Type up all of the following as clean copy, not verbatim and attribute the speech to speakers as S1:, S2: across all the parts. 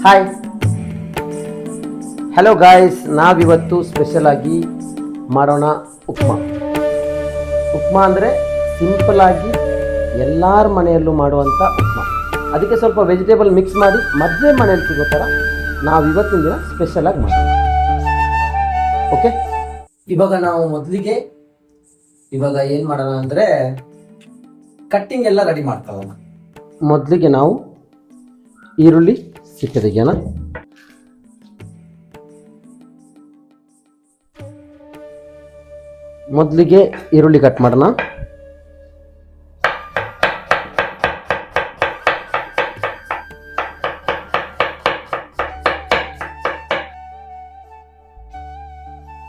S1: Hi, hello guys. ನಾವಿವತ್ತು special ಆಗಿ ಮಾಡೋಣ ಉಪ್ಮಾ. ಉಪ್ಮಾ ಅಂದರೆ ಸಿಂಪಲ್ ಆಗಿ ಎಲ್ಲರ ಮನೆಯಲ್ಲೂ ಮಾಡುವಂಥ ಉಪ್ಮಾ. ಅದಕ್ಕೆ ಸ್ವಲ್ಪ ವೆಜಿಟೇಬಲ್ ಮಿಕ್ಸ್ ಮಾಡಿ ಮದುವೆ ಮನೆಯಲ್ಲಿ ಸಿಗೋ ಥರ ನಾವು ಇವತ್ತಿನ ದಿನ ಸ್ಪೆಷಲ್ ಆಗಿ ಮಾಡೋಣ. ಓಕೆ, ಇವಾಗ ನಾವು ಮೊದಲಿಗೆ ಏನು ಮಾಡೋಣ ಅಂದರೆ ಕಟ್ಟಿಂಗ್ ಎಲ್ಲ ರೆಡಿ ಮಾಡ್ಕೊಳ್ಳೋಣ. ಮೊದಲಿಗೆ ನಾವು ಈರುಳ್ಳಿ ಸಿಪ್ಪೆ ತೆಗೆಯೋಣ. ಮೊದಲಿಗೆ ಈರುಳ್ಳಿ ಕಟ್ ಮಾಡೋಣ.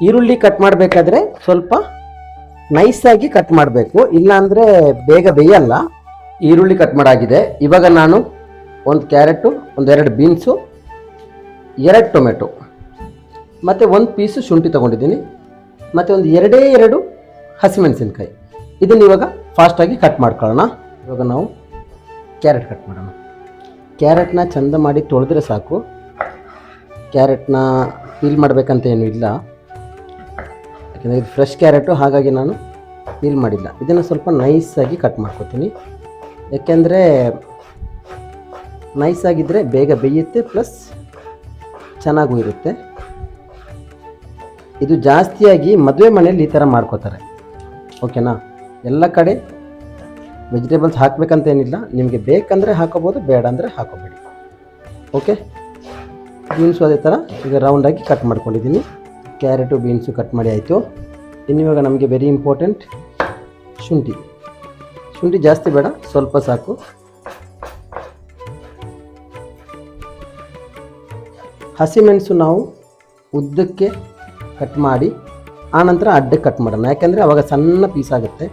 S1: ಈರುಳ್ಳಿ ಕಟ್ ಮಾಡಬೇಕಾದ್ರೆ ಸ್ವಲ್ಪ ನೈಸಾಗಿ ಕಟ್ ಮಾಡಬೇಕು, ಇಲ್ಲಾಂದರೆ ಬೇಗ ಬೇಯಲ್ಲ. ಈರುಳ್ಳಿ ಕಟ್ ಮಾಡಾಗಿದೆ. ಇವಾಗ ನಾನು ಒಂದು ಕ್ಯಾರೆಟು, ಒಂದೆರಡು ಬೀನ್ಸು, 2 ಟೊಮೆಟೊ ಮತ್ತು 1 ಪೀಸು ಶುಂಠಿ ತೊಗೊಂಡಿದ್ದೀನಿ, ಮತ್ತು ಒಂದು 2 ಹಸಿಮೆಣಸಿನ್ಕಾಯಿ. ಇದನ್ನು ಇವಾಗ ಫಾಸ್ಟಾಗಿ ಕಟ್ ಮಾಡ್ಕೊಳ್ಳೋಣ. ಇವಾಗ ನಾವು ಕ್ಯಾರೆಟ್ ಕಟ್ ಮಾಡೋಣ. ಕ್ಯಾರೆಟ್ನ ಚಂದ ಮಾಡಿ ತೊಳೆದ್ರೆ ಸಾಕು. ಕ್ಯಾರೆಟ್ನ ಪೀಲ್ ಮಾಡಬೇಕಂತ ಏನೂ ಇಲ್ಲ, ಯಾಕೆಂದರೆ ಇದು ಫ್ರೆಶ್ ಕ್ಯಾರೆಟು, ಹಾಗಾಗಿ ನಾನು ಪೀಲ್ ಮಾಡಿಲ್ಲ. ಇದನ್ನು ಸ್ವಲ್ಪ ನೈಸಾಗಿ ಕಟ್ ಮಾಡ್ಕೊತೀನಿ, ಯಾಕೆಂದರೆ ನೈಸಾಗಿದ್ದರೆ ಬೇಗ ಬೇಯುತ್ತೆ, ಪ್ಲಸ್ ಚೆನ್ನಾಗೂ ಇರುತ್ತೆ. ಇದು ಜಾಸ್ತಿಯಾಗಿ ಮದುವೆ ಮನೆಯಲ್ಲಿ ಈ ಥರ ಮಾಡ್ಕೋತಾರೆ, ಓಕೆನಾ. ಎಲ್ಲ ಕಡೆ ವೆಜಿಟೇಬಲ್ಸ್ ಹಾಕಬೇಕಂತ ಏನಿಲ್ಲ, ನಿಮಗೆ ಬೇಕಂದರೆ ಹಾಕೋಬೋದು, ಬೇಡ ಅಂದರೆ ಹಾಕೋಬೇಡಿ. ಓಕೆ, ಬೀನ್ಸು ಅದೇ ಥರ ಈಗ ರೌಂಡಾಗಿ ಕಟ್ ಮಾಡ್ಕೊಂಡಿದ್ದೀನಿ. ಕ್ಯಾರೆಟು ಬೀನ್ಸು ಕಟ್ ಮಾಡಿ ಆಯಿತು. ಇನ್ನಿವಾಗ ನಮಗೆ ವೆರಿ ಇಂಪಾರ್ಟೆಂಟ್ ಶುಂಠಿ. ಶುಂಠಿ ಜಾಸ್ತಿ ಬೇಡ, ಸ್ವಲ್ಪ ಸಾಕು. ಹಸಿಮೆಣಸು ನಾವು ಉದ್ದಕ್ಕೆ ಕಟ್ ಮಾಡಿ ಆನಂತರ ಅಡ್ಡಕ್ಕೆ ಕಟ್ ಮಾಡೋಣ, ಯಾಕೆಂದರೆ ಅವಾಗ ಸಣ್ಣ ಪೀಸ್ ಆಗುತ್ತೆ.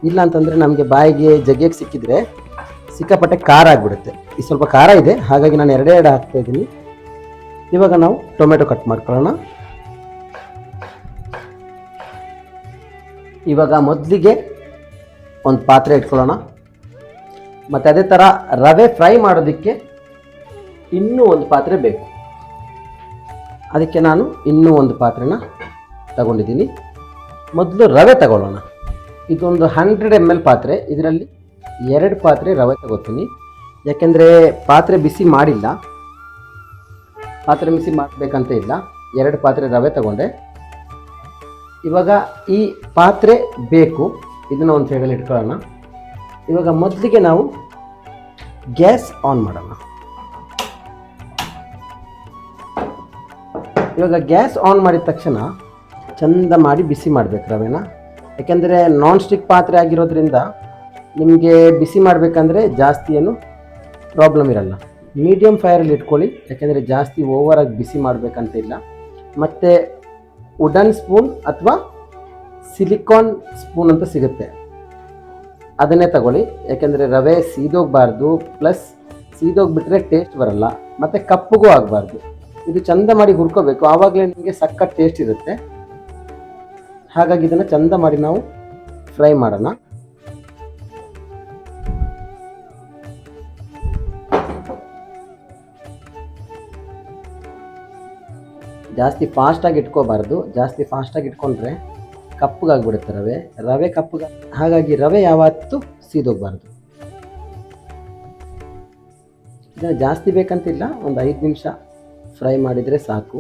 S1: ಇಲ್ಲ ಅಂತಂದರೆ ನಮಗೆ ಬಾಯಿಗೆ ಜಗ್ಗಿಗೆ ಸಿಕ್ಕಿದರೆ ಸಿಕ್ಕಾಪಟ್ಟೆ ಖಾರ ಆಗಿಬಿಡುತ್ತೆ. ಈ ಸ್ವಲ್ಪ ಖಾರ ಇದೆ, ಹಾಗಾಗಿ ನಾನು 2 ಹಾಕ್ತಾಯಿದ್ದೀನಿ. ಇವಾಗ ನಾವು ಟೊಮೆಟೊ ಕಟ್ ಮಾಡ್ಕೊಳ್ಳೋಣ. ಇವಾಗ ಮೊದಲಿಗೆ ಒಂದು ಪಾತ್ರೆ ಇಟ್ಕೊಳ್ಳೋಣ, ಮತ್ತು ಅದೇ ಥರ ರವೆ ಫ್ರೈ ಮಾಡೋದಕ್ಕೆ ಇನ್ನೂ ಒಂದು ಪಾತ್ರೆ ಬೇಕು. ಅದಕ್ಕೆ ನಾನು ಇನ್ನೂ ಒಂದು ಪಾತ್ರೆನ ತಗೊಂಡಿದ್ದೀನಿ. ಮೊದಲು ರವೆ ತಗೊಳ್ಳೋಣ. ಇದೊಂದು 100 ml ಪಾತ್ರೆ, ಇದರಲ್ಲಿ 2 ಪಾತ್ರೆ ರವೆ ತಗೋತೀನಿ, ಯಾಕೆಂದರೆ ಪಾತ್ರೆ ಬಿಸಿ ಮಾಡಿಲ್ಲ. ಪಾತ್ರೆ ಬಿಸಿ ಮಾಡಬೇಕಂತ ಇಲ್ಲ, 2 ಪಾತ್ರೆ ರವೆ ತಗೊಂಡೆ. ಇವಾಗ ಈ ಪಾತ್ರೆ ಬೇಕು, ಇದನ್ನು ಒಂದು ಸೈಡಲ್ಲಿ ಇಟ್ಕೊಳ್ಳೋಣ. ಇವಾಗ ಮೊದಲಿಗೆ ನಾವು ಗ್ಯಾಸ್ ಆನ್ ಮಾಡೋಣ. ಇವಾಗ ಗ್ಯಾಸ್ ಆನ್ ಮಾಡಿದ ತಕ್ಷಣ ಚಂದ ಮಾಡಿ ಬಿಸಿ ಮಾಡಬೇಕು ರವೆನ, ಯಾಕೆಂದರೆ ನಾನ್ ಸ್ಟಿಕ್ ಪಾತ್ರೆ ಆಗಿರೋದ್ರಿಂದ ನಿಮಗೆ ಬಿಸಿ ಮಾಡಬೇಕಂದ್ರೆ ಜಾಸ್ತಿ ಏನು ಪ್ರಾಬ್ಲಮ್ ಇರಲ್ಲ. ಮೀಡಿಯಮ್ ಫೈರಲ್ಲಿ ಇಟ್ಕೊಳ್ಳಿ, ಯಾಕೆಂದರೆ ಜಾಸ್ತಿ ಓವರಾಗಿ ಬಿಸಿ ಮಾಡಬೇಕಂತ ಇಲ್ಲ. ಮತ್ತು ವುಡನ್ ಸ್ಪೂನ್ ಅಥವಾ ಸಿಲಿಕಾನ್ ಸ್ಪೂನ್ ಅಂತ ಸಿಗುತ್ತೆ, ಅದನ್ನೇ ತಗೊಳ್ಳಿ. ಯಾಕೆಂದರೆ ರವೆ ಸೀದೋಗಬಾರ್ದು, ಪ್ಲಸ್ ಸೀದೋಗ್ಬಿಟ್ರೆ ಟೇಸ್ಟ್ ಬರಲ್ಲ, ಮತ್ತು ಕಪ್ಪಗೂ ಆಗಬಾರ್ದು. ಇದು ಚಂದ ಮಾಡಿ ಹುರ್ಕೋಬೇಕು, ಆವಾಗಲೇ ನಿಮಗೆ ಸಖತ್ ಟೇಸ್ಟ್ ಇರುತ್ತೆ. ಹಾಗಾಗಿ ಇದನ್ನು ಚಂದ ಮಾಡಿ ನಾವು ಫ್ರೈ ಮಾಡೋಣ. ಜಾಸ್ತಿ ಫಾಸ್ಟಾಗಿ ಇಟ್ಕೋಬಾರ್ದು, ಜಾಸ್ತಿ ಫಾಸ್ಟಾಗಿ ಇಟ್ಕೊಂಡ್ರೆ ಕಪ್ಪಗಾಗ್ಬಿಡುತ್ತೆ ರವೆ ಕಪ್ಪಗ. ಹಾಗಾಗಿ ರವೆ ಯಾವತ್ತೂ ಸೀದೋಗಬಾರ್ದು. ಇದನ್ನು ಜಾಸ್ತಿ ಬೇಕಂತಿಲ್ಲ, ಒಂದು 5 ನಿಮಿಷ ಫ್ರೈ ಮಾಡಿದರೆ ಸಾಕು.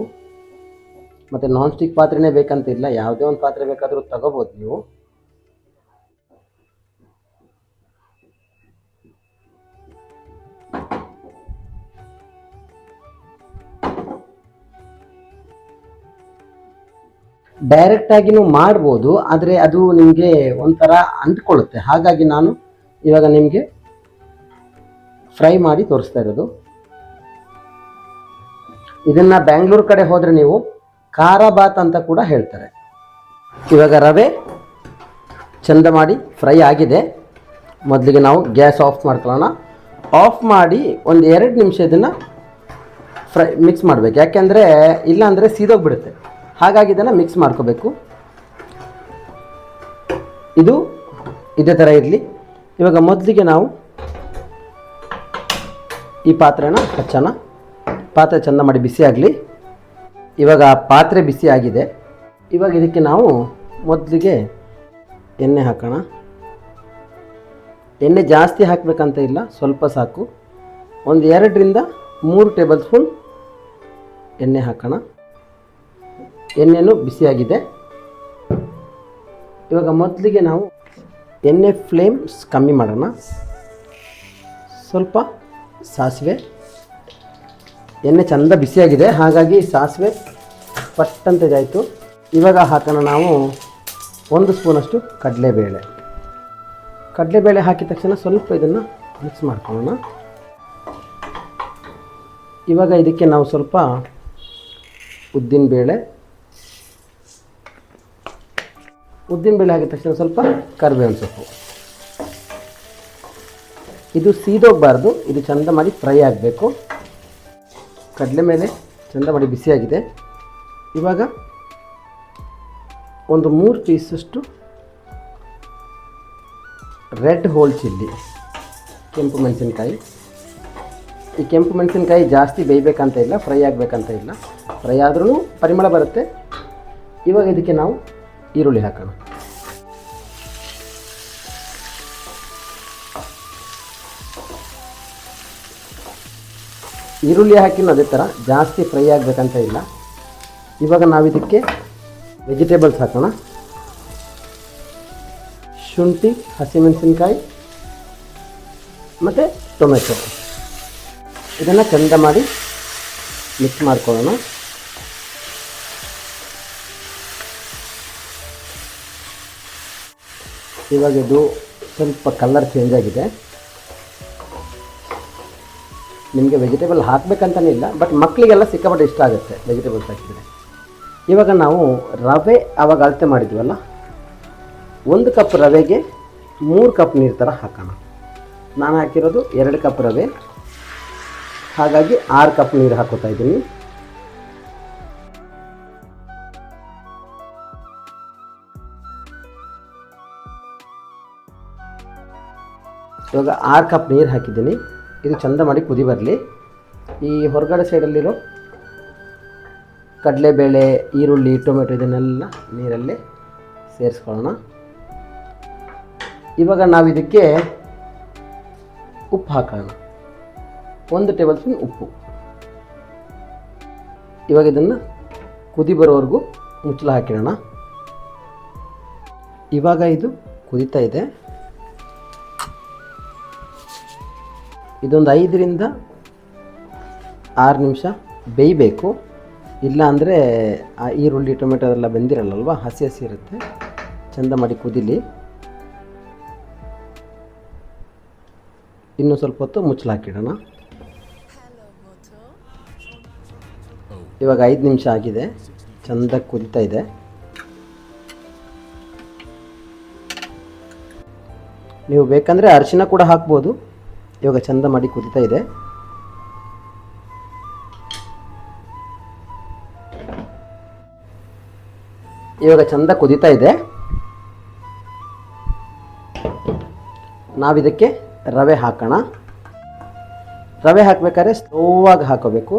S1: ಮತ್ತು ನಾನ್ ಸ್ಟಿಕ್ ಪಾತ್ರೆನೇ ಬೇಕಂತಿಲ್ಲ, ಯಾವುದೇ ಒಂದು ಪಾತ್ರೆ ಬೇಕಾದರೂ ತಗೋಬೋದು ನೀವು. ಡೈರೆಕ್ಟಾಗಿನೂ ಮಾಡ್ಬೋದು, ಆದರೆ ಅದು ನಿಮಗೆ ಒಂಥರ ಅಂಟ್ಕೊಳ್ಳುತ್ತೆ. ಹಾಗಾಗಿ ನಾನು ಇವಾಗ ನಿಮಗೆ ಫ್ರೈ ಮಾಡಿ ತೋರಿಸ್ತಾ ಇರೋದು. ಇದನ್ನು ಬ್ಯಾಂಗ್ಳೂರು ಕಡೆ ಹೋದರೆ ನೀವು ಖಾರ ಬಾತ್ ಅಂತ ಕೂಡ ಹೇಳ್ತಾರೆ. ಇವಾಗ ರವೆ ಚಂದ ಮಾಡಿ ಫ್ರೈ ಆಗಿದೆ. ಮೊದಲಿಗೆ ನಾವು ಗ್ಯಾಸ್ ಆಫ್ ಮಾಡ್ಕೊಳ್ಳೋಣ. ಆಫ್ ಮಾಡಿ ಒಂದು 2 ನಿಮಿಷ ಇದನ್ನು ಮಿಕ್ಸ್ ಮಾಡಬೇಕು, ಯಾಕೆಂದರೆ ಇಲ್ಲಾಂದರೆ ಸೀದೋಗ್ಬಿಡುತ್ತೆ. ಹಾಗಾಗಿ ಇದನ್ನು ಮಿಕ್ಸ್ ಮಾಡ್ಕೋಬೇಕು. ಇದು ಇದೇ ಥರ ಇರಲಿ. ಇವಾಗ ಮೊದಲಿಗೆ ನಾವು ಈ ಪಾತ್ರೆನ ಹಚ್ಚೋಣ. ಪಾತ್ರೆ ಚೆಂದ ಮಾಡಿ ಬಿಸಿ ಆಗಲಿ. ಇವಾಗ ಪಾತ್ರೆ ಬಿಸಿ ಆಗಿದೆ. ಇವಾಗ ಇದಕ್ಕೆ ನಾವು ಮೊದಲಿಗೆ ಎಣ್ಣೆ ಹಾಕೋಣ. ಎಣ್ಣೆ ಜಾಸ್ತಿ ಹಾಕಬೇಕಂತ ಇಲ್ಲ, ಸ್ವಲ್ಪ ಸಾಕು. ಒಂದು 2ರಿಂದ 3 ಟೇಬಲ್ ಸ್ಪೂನ್ ಎಣ್ಣೆ ಹಾಕೋಣ. ಎಣ್ಣೆನೂ ಬಿಸಿಯಾಗಿದೆ. ಇವಾಗ ಮೊದಲಿಗೆ ನಾವು ಎಣ್ಣೆ ಫ್ಲೇಮ್ಸ್ ಕಮ್ಮಿ ಮಾಡೋಣ. ಸ್ವಲ್ಪ ಸಾಸಿವೆ. ಎಣ್ಣೆ ಚೆಂದ ಬಿಸಿಯಾಗಿದೆ, ಹಾಗಾಗಿ ಸಾಸಿವೆ ಪಟ್ಟಂತ ಇದಾಯಿತು. ಇವಾಗ ಹಾಕೋಣ ನಾವು 1 ಸ್ಪೂನಷ್ಟು ಕಡಲೆಬೇಳೆ. ಕಡಲೆಬೇಳೆ ಹಾಕಿದ ತಕ್ಷಣ ಸ್ವಲ್ಪ ಇದನ್ನು ಮಿಕ್ಸ್ ಮಾಡ್ಕೊಳ್ಳೋಣ. ಇವಾಗ ಇದಕ್ಕೆ ನಾವು ಸ್ವಲ್ಪ ಉದ್ದಿನಬೇಳೆ ಹಾಕಿದ ತಕ್ಷಣ ಸ್ವಲ್ಪ ಕರಿಬೇವಿನ ಸೊಪ್ಪು. ಇದು ಸೀದೋಗಬಾರ್ದು, ಇದು ಚೆಂದ ಮಾಡಿ ಫ್ರೈ ಆಗಬೇಕು. ಕಡಲೆ ಮೇಲೆ ಚೆಂದ ಮಾಡಿ ಬಿಸಿಯಾಗಿದೆ. ಇವಾಗ ಒಂದು 3 ಪೀಸಷ್ಟು ರೆಡ್ ಹೋಲ್ ಚಿಲ್ಲಿ, ಕೆಂಪು ಮೆಣಸಿನ್ಕಾಯಿ. ಈ ಕೆಂಪು ಮೆಣಸಿನ್ಕಾಯಿ ಜಾಸ್ತಿ ಬೇಯಬೇಕಂತ ಇಲ್ಲ, ಫ್ರೈ ಆಗಬೇಕಂತ ಇಲ್ಲ. ಫ್ರೈ ಆದ್ರೂ ಪರಿಮಳ ಬರುತ್ತೆ. ಇವಾಗ ಇದಕ್ಕೆ ನಾವು ಈರುಳ್ಳಿ ಹಾಕೋಣ. ಈರುಳ್ಳಿ ಹಾಕಿನೂ ಅದೇ ಥರ ಜಾಸ್ತಿ ಫ್ರೈ ಆಗಬೇಕಂತ ಇಲ್ಲ. ಇವಾಗ ನಾವಿದಕ್ಕೆ ವೆಜಿಟೇಬಲ್ಸ್ ಹಾಕೋಣ. ಶುಂಠಿ, ಹಸಿಮೆಣಸಿನ್ಕಾಯಿ ಮತ್ತು ಟೊಮೆಟೊ. ಇದನ್ನು ಚೆಂದ ಮಾಡಿ ಮಿಕ್ಸ್ ಮಾಡ್ಕೊಳ್ಳೋಣ. ಇವಾಗ ಇದು ಸ್ವಲ್ಪ ಕಲರ್ ಚೇಂಜ್ ಆಗಿದೆ. ನಿಮಗೆ ವೆಜಿಟೇಬಲ್ ಹಾಕಬೇಕಂತಲೇ ಇಲ್ಲ, ಬಟ್ ಮಕ್ಕಳಿಗೆಲ್ಲ ಸಿಕ್ಕಾಪಟ್ಟೆ ಇಷ್ಟ ಆಗುತ್ತೆ ವೆಜಿಟೇಬಲ್ಸ್ ಹಾಕಿದರೆ. ಇವಾಗ ನಾವು ರವೆ ಆವಾಗ ಅಳತೆ ಮಾಡಿದ್ವಲ್ಲ, 1 ಕಪ್ ರವೆಗೆ 3 ಕಪ್ ನೀರು ಥರ ಹಾಕೋಣ. ನಾನು ಹಾಕಿರೋದು 2 ಕಪ್ ರವೆ, ಹಾಗಾಗಿ 6 ಕಪ್ ನೀರು ಹಾಕೋತಾ ಇದ್ದೀನಿ. ಇವಾಗ 6 ಕಪ್ ನೀರು ಹಾಕಿದ್ದೀನಿ. ಇದು ಚೆಂದ ಮಾಡಿ ಕುದಿ ಬರಲಿ. ಈ ಹೊರಗಡೆ ಸೈಡಲ್ಲಿರೋ ಕಡಲೆಬೇಳೆ, ಈರುಳ್ಳಿ, ಟೊಮೆಟೊ ಇದನ್ನೆಲ್ಲ ನೀರಲ್ಲಿ ಸೇರಿಸ್ಕೊಳ್ಳೋಣ. ಇವಾಗ ನಾವು ಇದಕ್ಕೆ ಉಪ್ಪು ಹಾಕೋಣ. 1 ಟೇಬಲ್ ಸ್ಪೂನ್ ಉಪ್ಪು. ಇವಾಗ ಇದನ್ನು ಕುದಿ ಬರೋವರೆಗೂ ಮುಚ್ಚಳ ಹಾಕಿಡೋಣ. ಇವಾಗ ಇದು ಕುದೀತಾ ಇದೆ. ಇದೊಂದು 5ರಿಂದ 6 ನಿಮಿಷ ಬೇಯಬೇಕು. ಇಲ್ಲ ಅಂದರೆ ಆ ಈರುಳ್ಳಿ ಟೊಮೆಟೊ ಎಲ್ಲ ಬೆಂದಿರಲ್ಲಲ್ವ, ಹಸಿ ಹಸಿ ಇರುತ್ತೆ. ಚೆಂದ ಮಾಡಿ ಕುದಿಲಿ. ಇನ್ನೂ ಸ್ವಲ್ಪ ಹೊತ್ತು ಮುಚ್ಚಳ ಹಾಕಿಡೋಣ. ಇವಾಗ 5 ನಿಮಿಷ ಆಗಿದೆ, ಚೆಂದ ಕುದೀತಾ ಇದೆ. ನೀವು ಬೇಕಂದರೆ ಅರಿಶಿನ ಕೂಡ ಹಾಕ್ಬೋದು. ಇವಾಗ ಚೆಂದ ಮಾಡಿ ಕುದೀತಾ ಇದೆ. ಇವಾಗ ಚೆಂದ ಕುದೀತಾ ಇದೆ. ನಾವಿದಕ್ಕೆ ರವೆ ಹಾಕೋಣ. ರವೆ ಹಾಕಬೇಕಾದ್ರೆ ಸ್ಲೋವಾಗಿ ಹಾಕೋಬೇಕು,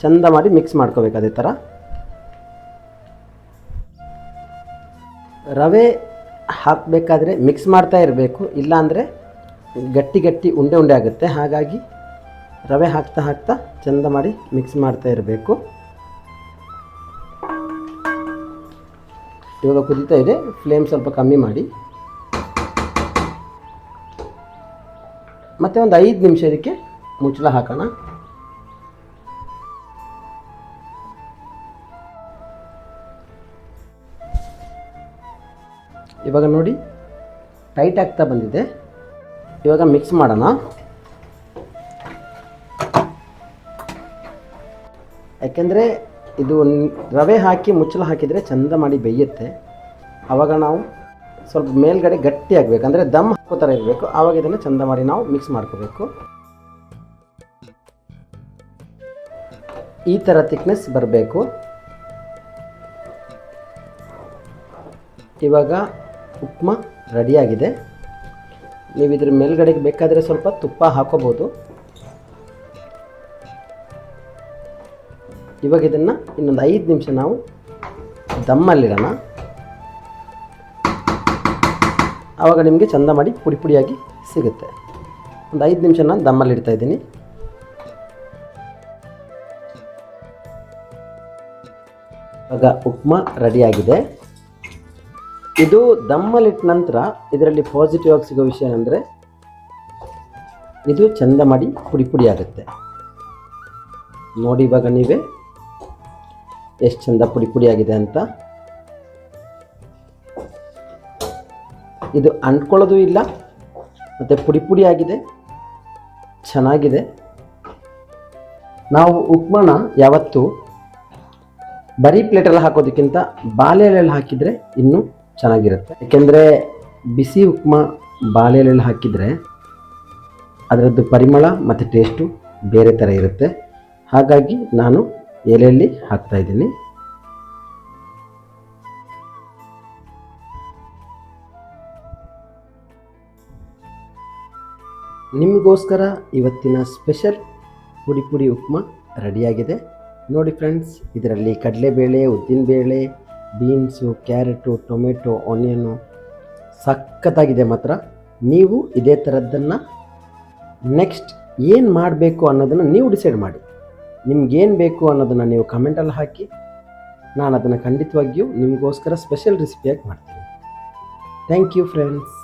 S1: ಚೆಂದ ಮಾಡಿ ಮಿಕ್ಸ್ ಮಾಡ್ಕೋಬೇಕು. ಅದೇ ಥರ ರವೆ ಹಾಕಬೇಕಾದ್ರೆ ಮಿಕ್ಸ್ ಮಾಡ್ತಾ ಇರಬೇಕು, ಇಲ್ಲಾಂದರೆ ಗಟ್ಟಿ ಗಟ್ಟಿ ಉಂಡೆ ಉಂಡೆ ಆಗುತ್ತೆ. ಹಾಗಾಗಿ ರವೆ ಹಾಕ್ತಾ ಹಾಕ್ತಾ ಚೆಂದ ಮಾಡಿ ಮಿಕ್ಸ್ ಮಾಡ್ತಾ ಇರಬೇಕು. ಇವಾಗ ಕುದೀತಾ ಇದೆ, ಫ್ಲೇಮ್ ಸ್ವಲ್ಪ ಕಮ್ಮಿ ಮಾಡಿ. ಮತ್ತು ಒಂದು 5 ನಿಮಿಷ ಇದಕ್ಕೆ ಮುಚ್ಚಳ ಹಾಕೋಣ. ಇವಾಗ ನೋಡಿ ಟೈಟ್ ಆಗ್ತಾ ಬಂದಿದೆ. ಇವಾಗ ಮಿಕ್ಸ್ ಮಾಡೋಣ. ಯಾಕೆಂದರೆ ಇದು ರವೆ ಹಾಕಿ ಮುಚ್ಚಳ ಹಾಕಿದರೆ ಚೆಂದ ಮಾಡಿ ಬೇಯುತ್ತೆ. ಆವಾಗ ನಾವು ಸ್ವಲ್ಪ ಮೇಲ್ಗಡೆ ಗಟ್ಟಿ ಆಗಬೇಕು, ಅಂದರೆ ದಮ್ ಹಾಕೋ ಥರ ಇರಬೇಕು. ಆವಾಗ ಇದನ್ನು ಚೆಂದ ಮಾಡಿ ನಾವು ಮಿಕ್ಸ್ ಮಾಡ್ಕೋಬೇಕು. ಈ ಥರ ಥಿಕ್ನೆಸ್ ಬರಬೇಕು. ಇವಾಗ ಉಪ್ಮಾ ರೆಡಿಯಾಗಿದೆ. ನೀವು ಇದ್ರ ಮೇಲ್ಗಡೆಗೆ ಬೇಕಾದರೆ ಸ್ವಲ್ಪ ತುಪ್ಪ ಹಾಕೋಬೋದು. ಇವಾಗ ಇದನ್ನು ಇನ್ನೊಂದು 5 ನಿಮಿಷ ನಾವು ದಮ್ಮಲ್ಲಿಡೋಣ. ಆವಾಗ ನಿಮಗೆ ಚಂದ ಮಾಡಿ ಪುಡಿ ಪುಡಿಯಾಗಿ ಸಿಗುತ್ತೆ. ಒಂದು 5 ನಿಮಿಷ ನಾನು ದಮ್ಮಲ್ಲಿ ಇಡ್ತಾ ಇದ್ದೀನಿ. ಇವಾಗ ಉಪ್ಮಾ ರೆಡಿಯಾಗಿದೆ. ಇದು ದಮ್ಮಲ್ಲಿಟ್ಟ ನಂತರ ಇದರಲ್ಲಿ ಪಾಸಿಟಿವ್ ಆಗಿ ಸಿಗೋ ವಿಷಯ ಅಂದರೆ ಇದು ಚಂದ ಮಾಡಿ ಪುಡಿ ಪುಡಿ ಆಗುತ್ತೆ. ನೋಡಿ ಇವಾಗ ನೀವೇ ಎಷ್ಟು ಚಂದ ಪುಡಿ ಪುಡಿ ಆಗಿದೆ ಅಂತ. ಇದು ಅಂಟ್ಕೊಳ್ಳೋದು ಇಲ್ಲ ಮತ್ತು ಪುಡಿ ಪುಡಿ ಆಗಿದೆ, ಚೆನ್ನಾಗಿದೆ. ನಾವು ಉಪ್ಮಾನ ಯಾವತ್ತೂ ಬರೀ ಪ್ಲೇಟಲ್ಲಿ ಹಾಕೋದಕ್ಕಿಂತ ಬಾಳೆ ಎಲೆಯಲ್ಲಿ ಹಾಕಿದರೆ ಇನ್ನೂ ಚೆನ್ನಾಗಿರುತ್ತೆ. ಯಾಕೆಂದರೆ ಬಿಸಿ ಉಪ್ಮಾ ಬಾಳೆ ಎಲೆಯಲ್ಲಿ ಹಾಕಿದರೆ ಅದರದ್ದು ಪರಿಮಳ ಮತ್ತು ಟೇಸ್ಟು ಬೇರೆ ಥರ ಇರುತ್ತೆ. ಹಾಗಾಗಿ ನಾನು ಎಲೆಯಲ್ಲಿ ಹಾಕ್ತಾಯಿದ್ದೀನಿ. ನಿಮಗೋಸ್ಕರ ಇವತ್ತಿನ ಸ್ಪೆಷಲ್ ಪುಡಿ ಪುಡಿ ಉಪ್ಮಾ ರೆಡಿಯಾಗಿದೆ. ನೋಡಿ ಫ್ರೆಂಡ್ಸ್, ಇದರಲ್ಲಿ ಕಡಲೆಬೇಳೆ, ಉದ್ದಿನಬೇಳೆ, ಬೀನ್ಸು, ಕ್ಯಾರೆಟು, ಟೊಮೆಟೊ, ಆನಿಯನ್ನು ಸಖತ್ತಾಗಿದೆ ಮಾತ್ರ. ನೀವು ಇದೇ ಥರದ್ದನ್ನು ನೆಕ್ಸ್ಟ್ ಏನು ಮಾಡಬೇಕು ಅನ್ನೋದನ್ನು ನೀವು ಡಿಸೈಡ್ ಮಾಡಿ. ನಿಮ್ಗೇನು ಬೇಕು ಅನ್ನೋದನ್ನು ನೀವು ಕಮೆಂಟಲ್ಲಿ ಹಾಕಿ, ನಾನು ಅದನ್ನು ಖಂಡಿತವಾಗಿಯೂ ನಿಮಗೋಸ್ಕರ ಸ್ಪೆಷಲ್ ರೆಸಿಪಿಯಾಗಿ ಮಾಡ್ತೀನಿ. Thank you friends.